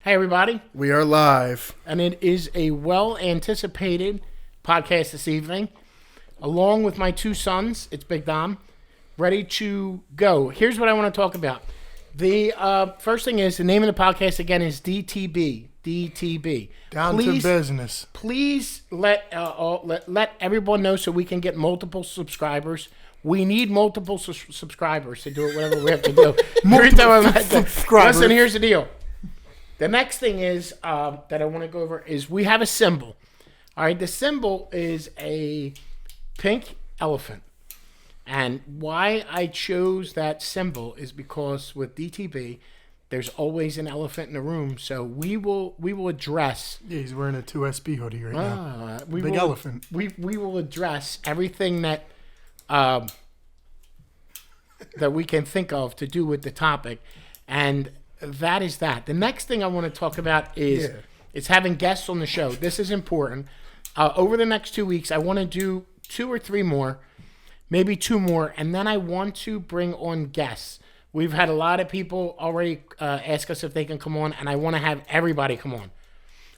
Hey, everybody. We are live. And it is a well-anticipated podcast this evening. Along with my two sons, it's Big Dom, ready to go. Here's what I want to talk about. The first thing is, the name of the podcast, again, is DTB. DTB. Down to business. Please let everyone know so we can get multiple subscribers. We need multiple subscribers to do it, whatever we have to do. Subscribers. Listen, here's the deal. The next thing is that I want to go over is we have a symbol. All right, the symbol is a pink elephant. And why I chose that symbol is because with DTB, there's always an elephant in the room. So we will address. Yeah, he's wearing a 2SB hoodie right now. Big elephant. We will address everything that that we can think of to do with the topic, and that is that. The next thing I want to talk about is it's having guests on the show. This is important. Over the next 2 weeks, I want to do 2 or 3 more, maybe 2 more, and then I want to bring on guests. We've had a lot of people already ask us if they can come on, and I want to have everybody come on.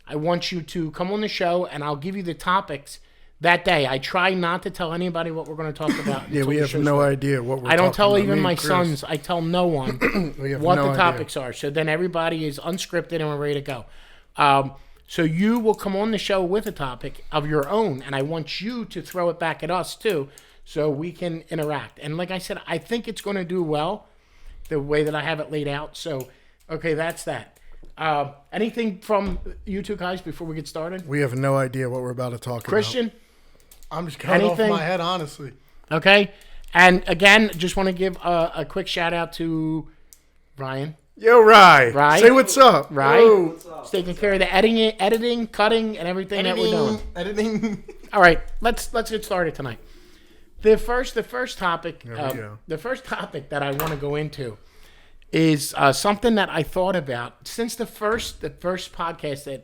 I want you to come on the show, and I'll give you the topics that day. I try not to tell anybody what we're going to talk about. Yeah, we have no idea what we're talking about. I don't tell even my sons. I tell no one what the topics are. So then everybody is unscripted and we're ready to go. So you will come on the show with a topic of your own, and I want you to throw it back at us too so we can interact. And like I said, I think it's going to do well the way that I have it laid out. So, okay, that's that. Anything from you two guys before we get started? We have no idea what we're about to talk Christian? about. I'm just cutting off my head, honestly. Okay. And again, just want to give a quick shout out to Ryan. Yo, Rye. Say what's up. Rye. What's up? He's taking care of the editing, cutting, and everything that we're doing. All right. Let's get started tonight. The first topic. The first topic that I want to go into is something that I thought about since the first podcast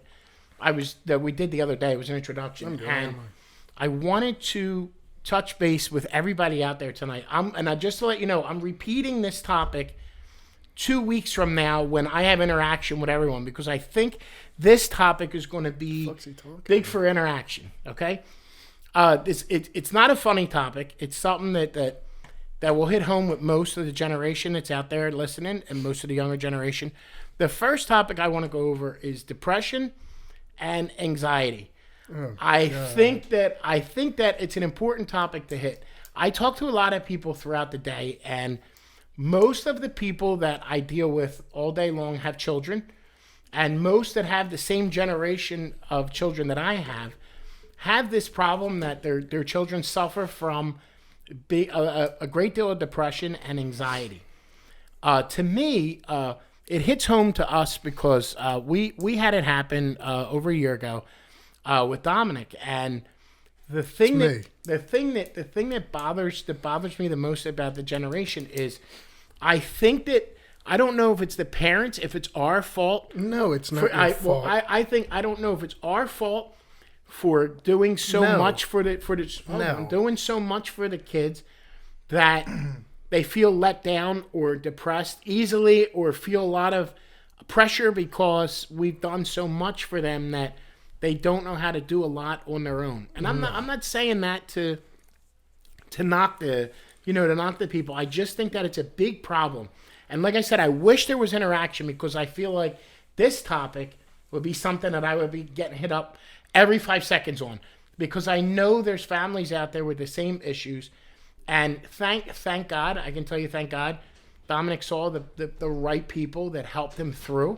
that we did the other day. It was an introduction, and I wanted to touch base with everybody out there tonight. Just to let you know, I'm repeating this topic 2 weeks from now when I have interaction with everyone, because I think this topic is going to be big for interaction. Okay, it's not a funny topic. It's something that will hit home with most of the generation that's out there listening and most of the younger generation. The first topic I want to go over is depression and anxiety. I think that it's an important topic to hit. I talk to a lot of people throughout the day, and most of the people that I deal with all day long have children, and most that have the same generation of children that I have this problem that their children suffer from a great deal of depression and anxiety. To me, it hits home to us because we had it happen over a year ago with Dominic, and the thing that bothers me the most about the generation is I don't know if it's the parents, if it's our fault. No, it's not your fault. Well, I don't know if it's our fault for doing so much doing so much for the kids that they feel let down or depressed easily, or feel a lot of pressure because we've done so much for them that they don't know how to do a lot on their own. And I'm not saying that to knock the people. I just think that it's a big problem. And like I said, I wish there was interaction, because I feel like this topic would be something that I would be getting hit up every 5 seconds on, because I know there's families out there with the same issues. And thank God, I can tell you, thank God, Dominic saw the right people that helped him through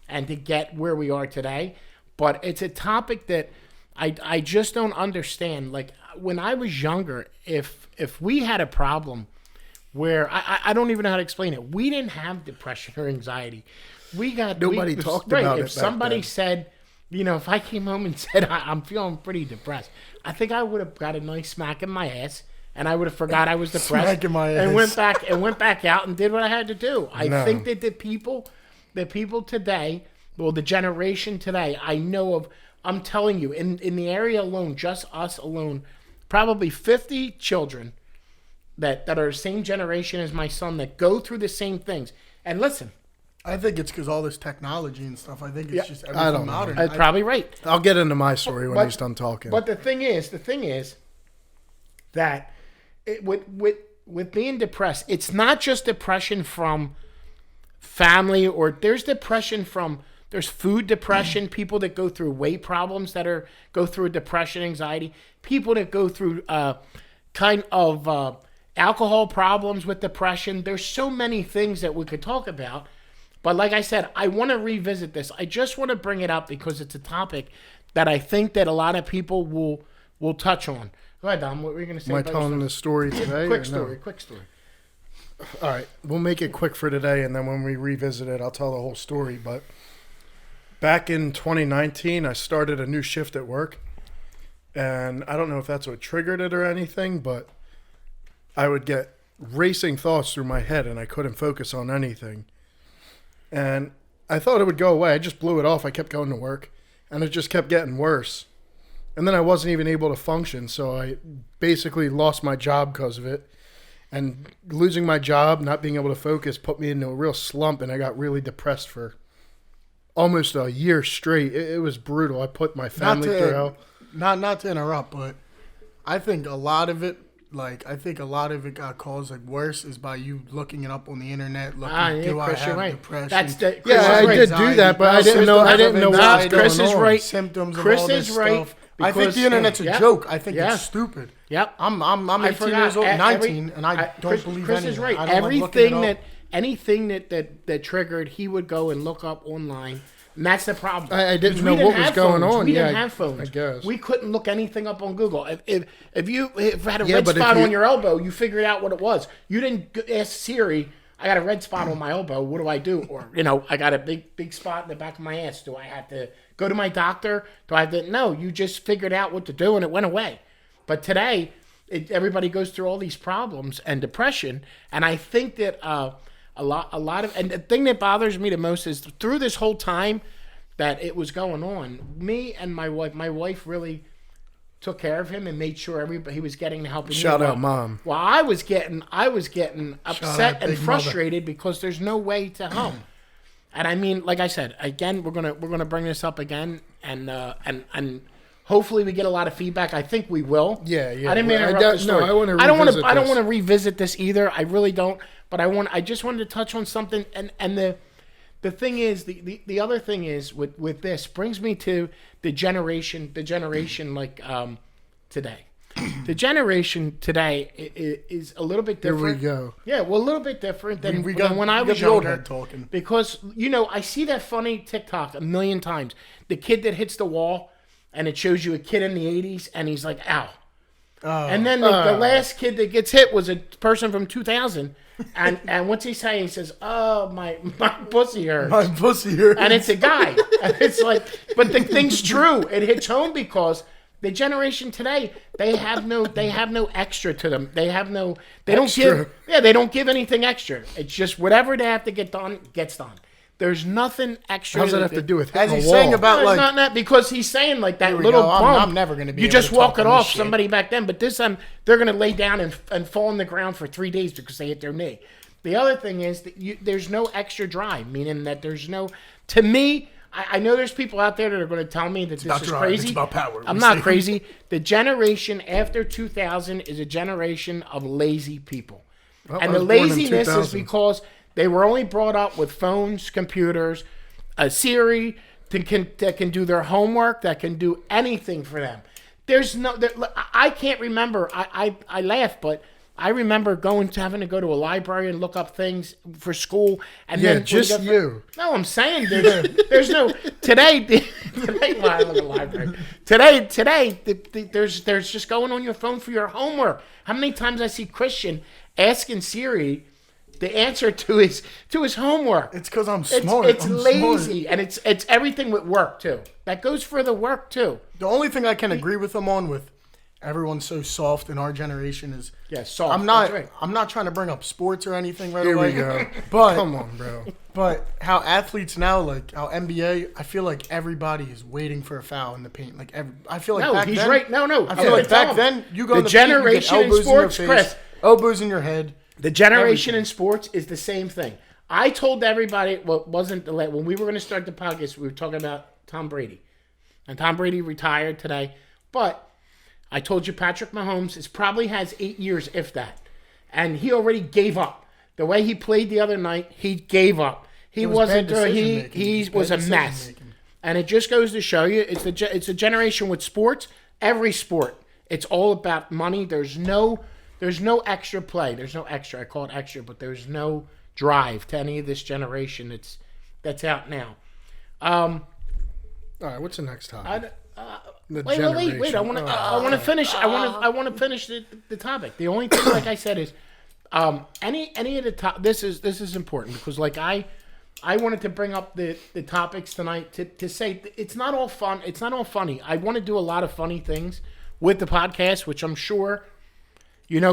and to get where we are today. But it's a topic that I just don't understand. Like, when I was younger, if we had a problem where I don't even know how to explain it, we didn't have depression or anxiety. Nobody talked about it. If somebody said, if I came home and said I'm feeling pretty depressed, I think I would have got a nice smack in my ass, and I would have forgot I was depressed, smack in my ass, and went back out and did what I had to do. I think that the people today. Well, the generation today, I know of, I'm telling you, in the area alone, just us alone, probably 50 children that are the same generation as my son that go through the same things. And listen, I think it's because all this technology and stuff. I think it's just everything modern. That's probably right. I'll get into my story when he's done talking. But the thing is that with being depressed, it's not just depression from family, or there's depression from, there's food depression, people that go through weight problems go through depression, anxiety, people that go through alcohol problems with depression. There's so many things that we could talk about. But like I said, I want to revisit this. I just want to bring it up because it's a topic that I think that a lot of people will touch on. Go ahead, Dom. What were you going to say? Am I telling the story today? Quick story. All right. We'll make it quick for today, and then when we revisit it, I'll tell the whole story. But back in 2019, I started a new shift at work. And I don't know if that's what triggered it or anything, but I would get racing thoughts through my head, and I couldn't focus on anything. And I thought it would go away. I just blew it off. I kept going to work, and it just kept getting worse. And then I wasn't even able to function, so I basically lost my job because of it. And losing my job, not being able to focus, put me into a real slump, and I got really depressed for almost a year straight. It was brutal. I put my family through hell. Not to interrupt, but I think a lot of it got caused worse is by you looking it up on the internet. Do I have depression? I did do that, but I didn't know what was Chris going is on. right. Symptoms of Chris all this is right. stuff. I think the internet's a joke. I think it's stupid. Yep. I'm 18 years old, 19, and I don't believe Chris anything. is right. Anything that triggered, he would go and look up online. And that's the problem. I didn't know what was going on. We didn't have phones. I guess. We couldn't look anything up on Google. If you had a red spot on your elbow, you figured out what it was. You didn't ask Siri, I got a red spot on my elbow. What do I do? Or, I got a big spot in the back of my ass. Do I have to go to my doctor? Do I have to? No, you just figured out what to do and it went away. But today, everybody goes through all these problems and depression. And I think that a lot of, and the thing that bothers me the most is through this whole time that it was going on, me and my wife really took care of him and made sure he was getting the help. Shout out, Mom. Well, I was getting upset and frustrated because there's no way to help. And I mean, like I said, again, we're gonna bring this up again, and hopefully we get a lot of feedback. I think we will. Yeah. I didn't mean to interrupt the story. I don't want to revisit this either. I really don't. But I just wanted to touch on something, and the thing is, the other thing is with this brings me to the generation like today. The generation today is a little bit different. Here we go. Yeah, well, a little bit different than when I was younger. Talking. Because I see that funny TikTok a million times. The kid that hits the wall, and it shows you a kid in the 80s, and he's like, "Ow." And then the last kid that gets hit was a person from 2000. And what's he saying? He says, "Oh, my pussy hurts." My pussy hurts. And it's a guy. And it's like, but the thing's true. It hits home because the generation today, they have no extra to them. They don't give anything extra. It's just whatever they have to get done gets done. There's nothing extra. How does that have to do with hitting as he's a wall? saying about it's not that, because he's saying like that little bump. I'm never going to be. You able just to walk talk it on off this somebody back then, but this time they're going to lay down and fall on the ground for 3 days because they hit their knee. The other thing is that there's no extra drive, meaning that there's no. To me, I know there's people out there that are going to tell me that this is crazy. It's about power. I'm not crazy. The generation after 2000 is a generation of lazy people, and the laziness is because they were only brought up with phones, computers, a Siri that can do their homework, that can do anything for them. I can't remember. I laugh, but I remember having to go to a library and look up things for school. And then just you. No, I'm saying there's no today. Well, I look at the library. Today, there's just going on your phone for your homework. How many times I see Christian asking Siri the answer to his homework? It's because I'm smart. It's lazy, and it's everything with work too. That goes for the work too. The only thing I can agree with him on with everyone's so soft in our generation is soft. I'm not trying to bring up sports or anything right away. Here we go. But come on, bro. But how athletes now, like how NBA, I feel like everybody is waiting for a foul in the paint. Like I feel like back then. Right. No. I feel like back then you go the in the generation paint, you get elbows in sports, in your face, Chris. elbows in your head. The generation in sports is the same thing. I told everybody what wasn't the when we were going to start the podcast. We were talking about Tom Brady, and Tom Brady retired today. But I told you Patrick Mahomes probably has 8 years, if that, and he already gave up. The way he played the other night, he gave up. He wasn't. He was a mess. And it just goes to show you, it's a generation with sports. Every sport, it's all about money. There's no extra play. There's no extra. I call it extra, but there's no drive to any of this generation that's out now. All right, what's the next topic? Wait! I want to finish. I want to finish the topic. The only thing, like I said, is any of the top. This is important because, like I wanted to bring up the topics tonight to say it's not all fun. It's not all funny. I want to do a lot of funny things with the podcast, which I'm sure,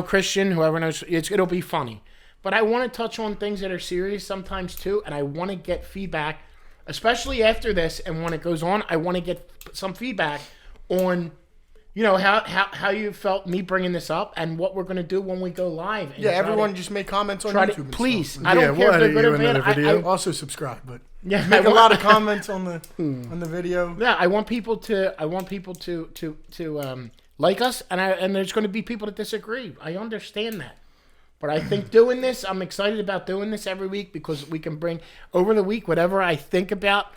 Christian, whoever knows, it'll be funny. But I want to touch on things that are serious sometimes too, and I want to get feedback, especially after this and when it goes on. I want to get some feedback on, how you felt me bringing this up and what we're going to do when we go live. And everyone just make comments on YouTube. Please, I don't care if they're good or bad. I also subscribe, but make a lot of comments on the video. Yeah, I want people to like us, and there's going to be people that disagree. I understand that. But I think doing this, I'm excited about doing this every week because we can bring over the week whatever I think about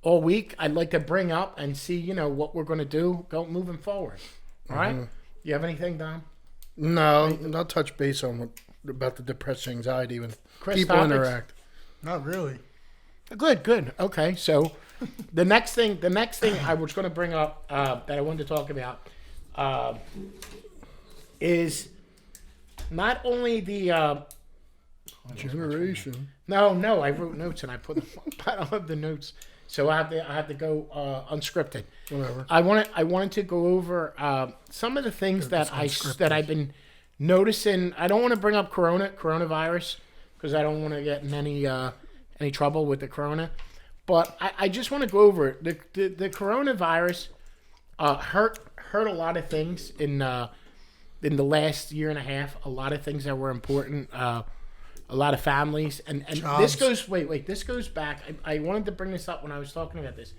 all week. I'd like to bring up and see, what we're going to do moving forward. All right? You have anything, Dom? No, I'll touch base on about the depression, anxiety when Chris, people topics? interact. Not really. Good. Okay, so the next thing I was going to bring up that I wanted to talk about is not only the generation. No, I wrote notes and I put them. I don't have the notes, so I have to go unscripted. Whatever. I wanted to go over some of the things that I've been noticing. I don't want to bring up coronavirus because I don't want to get in any trouble with the corona, but I just want to go over it. The coronavirus hurt a lot of things in the last year and a half. A lot of things that were important. A lot of families and this goes this goes back. I wanted to bring this up when I was talking about this.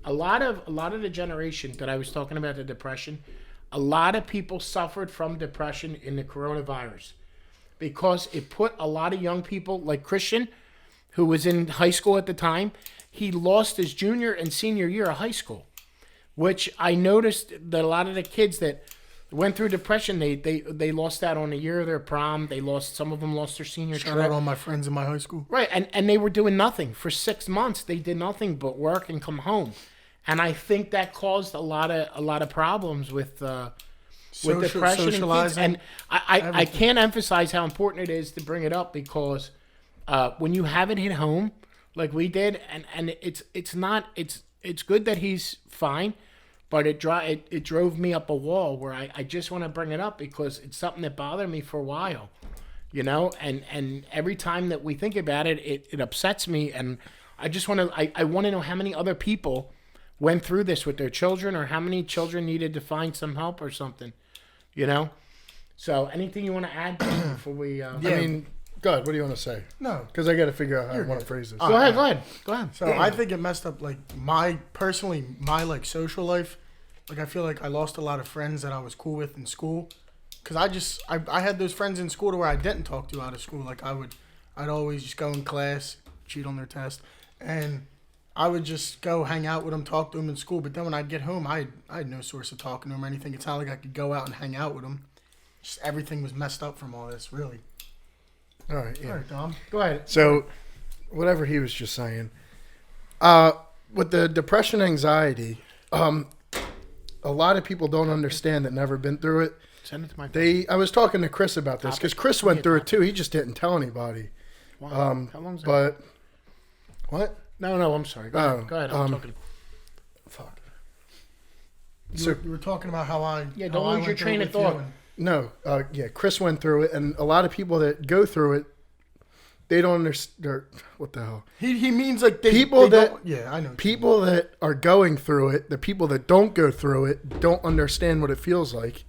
A lot of the generation that I was talking about, the depression, a lot of people suffered from depression in the coronavirus because it put a lot of young people like Christian, who was in high school at the time. He lost his junior and senior year of high school, which I noticed that a lot of the kids that went through depression, they lost out on a year of their prom. Some of them lost their senior trip. Shout out all my friends in my high school. Right, and they were doing nothing. For 6 months, they did nothing but work and come home. And I think that caused a lot of problems with depression socializing, and I can't emphasize how important it is to bring it up because when you have it hit home like we did, and it's good that he's fine. But it drove me up a wall where I just want to bring it up because it's something that bothered me for a while, and every time that we think about it, it upsets me, and I just want to I want to know how many other people went through this with their children or how many children needed to find some help or something, So anything you want to add before we? I mean, God, what do you want to say? No, because I got to figure out how I want to phrase this. Go ahead. So I think it messed up my social life. I feel like I lost a lot of friends that I was cool with in school, because I had those friends in school to where I didn't talk to out of school. I'd always just go in class, cheat on their test, and I would just go hang out with them, talk to them in school. But then when I'd get home, I had no source of talking to them or anything. It's not like I could go out and hang out with them. Just everything was messed up from all this, really. All right, yeah. All right, Dom. Go ahead. So, whatever he was just saying, with the depression, anxiety, a lot of people don't understand that never been through it. Send it to my phone. I was talking to Chris about this because Chris went through it too. He just didn't tell anybody. Wow. How long is that? But what? No, I'm sorry. Go ahead. I'm talking. Fuck. You were talking about how I... Yeah, don't lose your train of thought. No, Chris went through it, and a lot of people that go through it, they don't understand. What the hell? He means I know. People that are going through it, the people that don't go through it, don't understand what it feels like,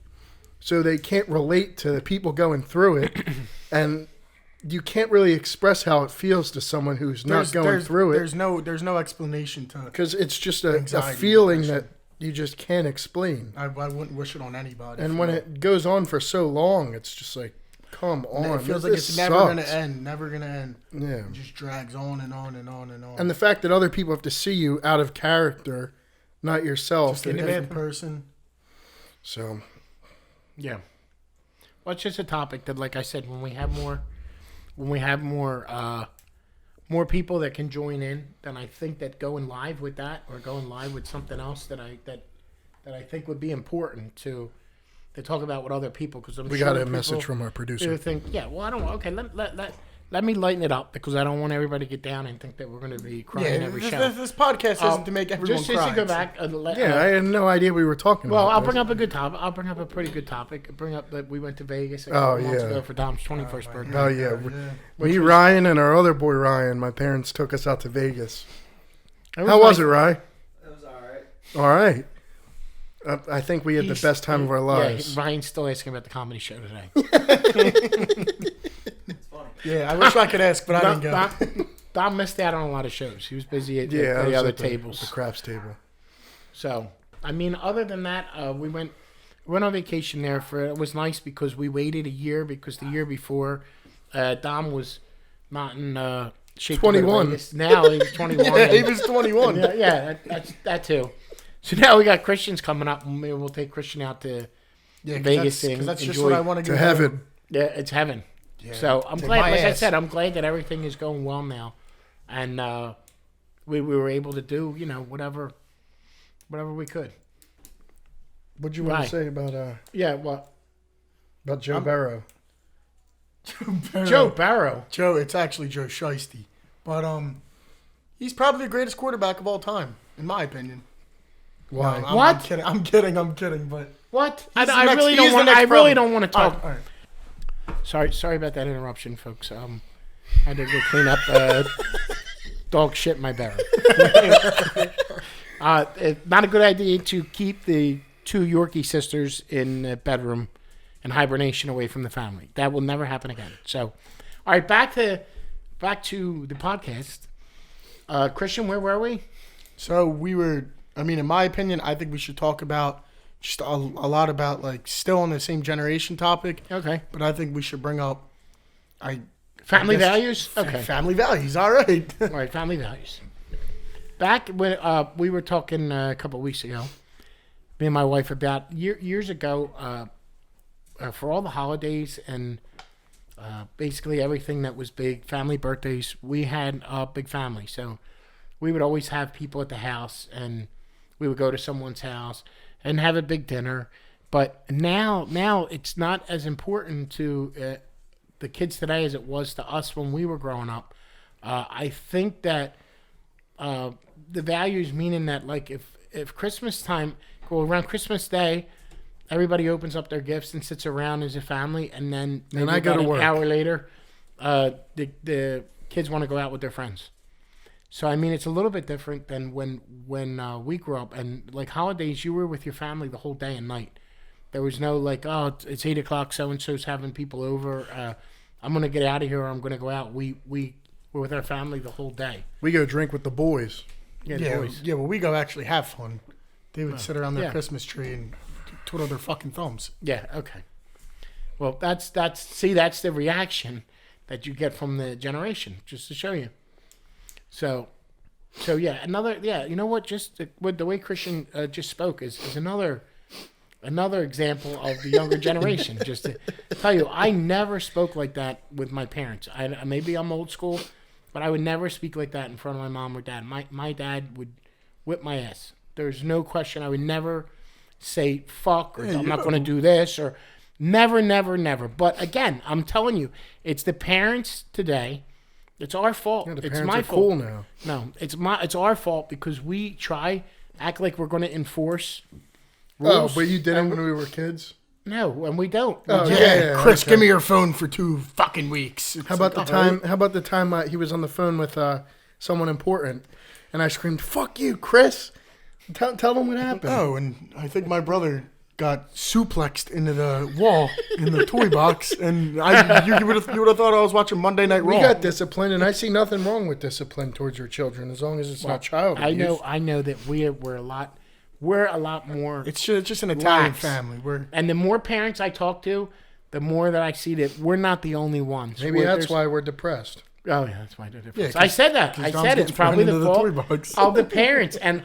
so they can't relate to the people going through it, and you can't really express how it feels to someone who's not going through it. There's no explanation to it. Because it's just a feeling that you just can't explain. I wouldn't wish it on anybody. And when it goes on for so long, it's just like, come on. It feels like it's never going to end. Never going to end. Yeah. It just drags on and on and on and on. And the fact that other people have to see you out of character, not yourself. Just a different person. So. Yeah. Well, it's just a topic that, like I said, when we have more people that can join in, then I think that going live with that or going live with something else that I think would be important to talk about with other people, because we got a message from our producer. Think, yeah, well, I don't. Okay, let me lighten it up, because I don't want everybody to get down and think that we're going to be crying every show. This podcast isn't to make everyone cry. Just to go back. I had no idea we were talking about. Well, I'll bring up a good topic. I'll bring up a pretty good topic. Bring up that we went to Vegas a couple months ago for Dom's 21st birthday. Oh, yeah. Me, Ryan, and our other boy, Ryan, my parents took us out to Vegas. How was it, Ryan? It was all right. All right. I think we had the best time of our lives. Yeah, Ryan's still asking about the comedy show today. It's funny. Yeah, I wish I could ask, but I didn't go. Dom missed out on a lot of shows. He was busy at the other tables. The craps table. So, I mean, other than that, we went on vacation there. It was nice because we waited a year, because the year before, Dom was not in shape. 21. Now he's 21. Yeah, he was 21. Yeah, that's that too. So now we got Christians coming up, and maybe we'll take Christian out to Vegas because that's just what I want to to heaven. Yeah, it's heaven. Yeah. So I'm glad. Like I said, I'm glad that everything is going well now, and we were able to do whatever we could. What'd you want to say about about Joe Barrow? Joe Barrow. Joe, it's actually Joe Shiesty, but he's probably the greatest quarterback of all time, in my opinion. Why? No, What? I'm kidding, but what? I really don't want to talk. All right. Sorry about that interruption, folks. I had to go clean up dog shit in my barrel. Not a good idea to keep the two Yorkie sisters in the bedroom in hibernation away from the family. That will never happen again. So, all right, back to the podcast. Christian, where were we? So we were. I mean, in my opinion, I think we should talk about just a lot about, like, still on the same generation topic. Okay. But I think we should bring up family values? Okay. Family values, all right. All right, family values. Back when we were talking a couple of weeks ago, me and my wife, about years ago, for all the holidays and basically everything that was big, family birthdays, we had a big family. So we would always have people at the house, and we would go to someone's house and have a big dinner. But now it's not as important to the kids today as it was to us when we were growing up. I think that the values, meaning that, like, if Christmas time, around Christmas Day, everybody opens up their gifts and sits around as a family, and then maybe I go to work. An hour later, the kids want to go out with their friends. So, I mean, it's a little bit different than when we grew up. And, like, holidays, you were with your family the whole day and night. There was no, like, oh, it's 8 o'clock, so-and-so's having people over. I'm going to get out of here, or I'm going to go out. We were with our family the whole day. We go drink with the boys. Yeah, the boys. Yeah, well, we go actually have fun. They would sit around their Christmas tree and twiddle their fucking thumbs. Yeah, okay. Well, that's the reaction that you get from the generation, just to show you. So yeah, you know what? Just with the way Christian just spoke is another example of the younger generation. Just to tell you, I never spoke like that with my parents. Maybe I'm old school, but I would never speak like that in front of my mom or dad. My dad would whip my ass. There's no question. I would never say fuck, or I'm not going to do this, or never. But again, I'm telling you, it's the parents today. It's our fault. Yeah, it's my fault. Cool now. No, it's our fault because we act like we're going to enforce rules. Oh, but you didn't when we were kids? No, and we don't. Oh, yeah. Chris, give me your phone for 2 fucking weeks. How about the time he was on the phone with someone important, and I screamed, "Fuck you, Chris." Tell them what happened. Oh, and I think my brother got suplexed into the wall in the toy box, and you would have thought I was watching Monday Night Raw. We got discipline, and I see nothing wrong with discipline towards your children as long as it's not child abuse. I know that we're a lot more. It's just an Italian family. And the more parents I talk to, the more that I see that we're not the only ones. Maybe that's why we're depressed. Oh yeah, that's why they're depressed. Yeah, I said that. I said it's probably the fault of the parents. And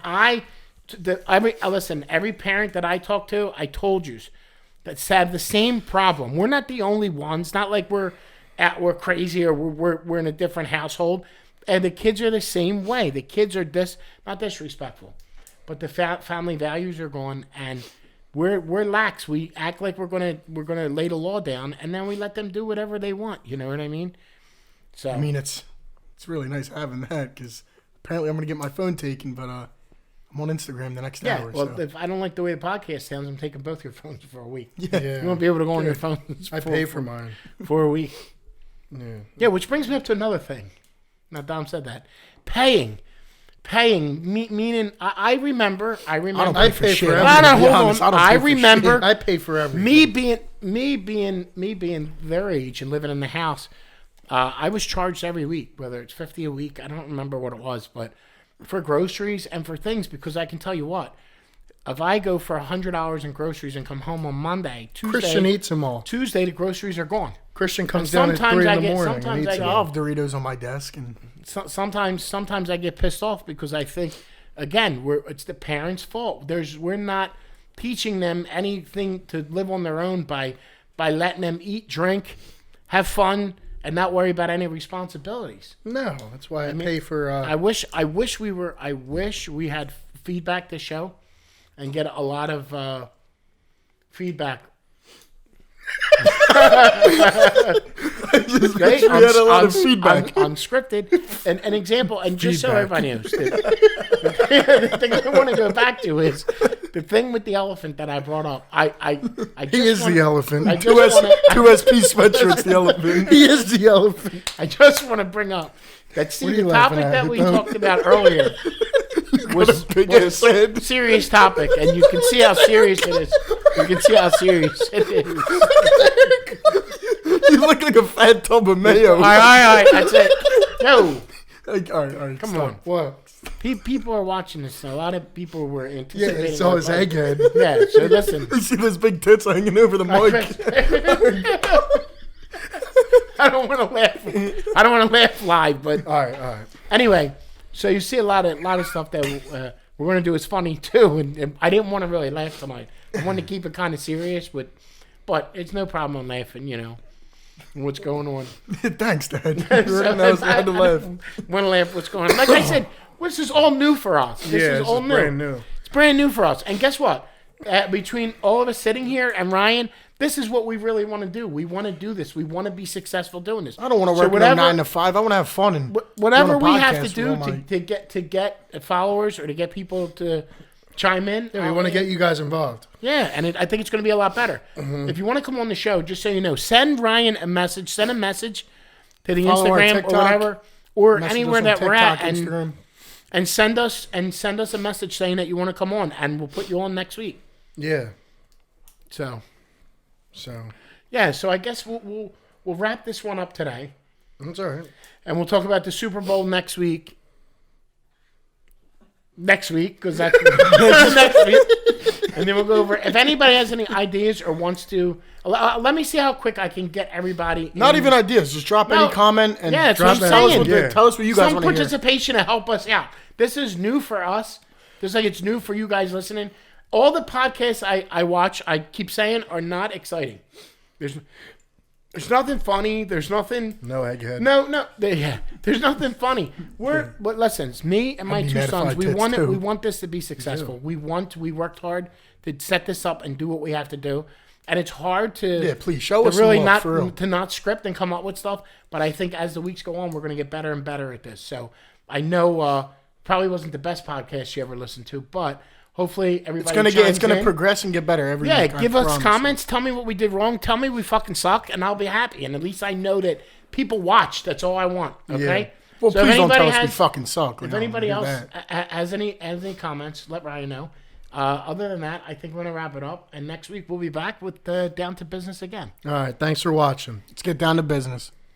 listen, every parent that I talk to, I told you, that's had the same problem. We're not the only ones. Not like we're crazy or we're in a different household. And the kids are the same way. The kids are not disrespectful, but the family values are gone, and we're lax. We act like we're gonna lay the law down, and then we let them do whatever they want. You know what I mean? So I mean, it's really nice having that, because apparently I'm gonna get my phone taken, but I'm on Instagram the next hour. Well, so. if I don't like the way the podcast sounds, I'm taking both your phones for a week. Yeah. You won't be able to go on your phones. I pay for mine for a week. Yeah, which brings me up to another thing. Now, Dom said that paying, meaning I remember. I pay for shit. everything. Hold on. I remember. I pay for everything. Me being their age and living in the house. I was charged every week, whether it's $50 a week. I don't remember what it was, but for groceries and for things, because I can tell you what, if I go for $100 in groceries and come home on Monday, Tuesday, Christian eats them all. Tuesday, the groceries are gone. Christian comes down at 3 in the morning. Sometimes I have Doritos on my desk, and sometimes I get pissed off because I think, again, it's the parents' fault. We're not teaching them anything to live on their own by letting them eat, drink, have fun, and not worry about any responsibilities. No, that's why I pay for. I wish we had feedback this show, and get a lot of feedback. We had a lot of feedback. Unscripted. An example, and just so everybody knows, the thing I want to go back to is the thing with the elephant that I brought up. He is the elephant. Two SP sweatshirts, the elephant. He is the elephant. I just want to bring up that the topic that we talked about earlier was a serious topic, and you can see how serious it is. You look like a fat tub of mayo. All right, that's it. No. All right, come on. What? People are watching this. So a lot of people were anticipating. Yeah, it's all his egghead. Yeah, so listen. You see those big tits hanging over the mic. I don't want to laugh live, but all right. Anyway, so you see a lot of stuff that we're going to do is funny too, and I didn't want to really laugh tonight. I wanted to keep it kind of serious, but it's no problem on laughing, what's going on. Thanks, Dad. I had to laugh. Want to laugh what's going on. Like I said, this is all new for us. This is all new. Brand new. It's brand new for us. And guess what? Between all of us sitting here and Ryan, this is what we really want to do. We want to do this. We want to be successful doing this. I don't want to work 9 to 5. I want to have fun and whatever we have to do to get followers or to get people to chime in. Yeah, we want to get you guys involved. Yeah, and I think it's going to be a lot better. Mm-hmm. If you want to come on the show, just so you know, send Ryan a message. Send a message to the Instagram TikTok, or whatever, or anywhere that we're at, and send us a message saying that you want to come on, and we'll put you on next week. Yeah. So. Yeah. So I guess we'll wrap this one up today. That's all right. And we'll talk about the Super Bowl next week. Because that's next week. And then we'll go over. If anybody has any ideas or wants to, let me see how quick I can get everybody. Not even ideas. Just drop any comment and tell us what you guys want to hear. Some participation to help us out. This is new for us. Just like it's new for you guys listening. All the podcasts I watch, I keep saying, are not exciting. There's nothing funny. There's nothing. No egghead. No. There's nothing funny. But listen, it's me and my two sons. We want this to be successful. We worked hard to set this up and do what we have to do. And it's hard to please show us really some not for real. To not script and come up with stuff. But I think as the weeks go on, we're going to get better and better at this. So I know probably wasn't the best podcast you ever listened to, but hopefully everybody it's gonna progress and get better every week. Give us comments. Tell me what we did wrong. Tell me we fucking suck, and I'll be happy. And at least I know that people watch. That's all I want. Okay. Yeah. Well, so please don't tell us we fucking suck. If anybody else has any comments, let Ryan know. Other than that, I think we're going to wrap it up. And next week, we'll be back with Down to Business again. All right. Thanks for watching. Let's get down to business.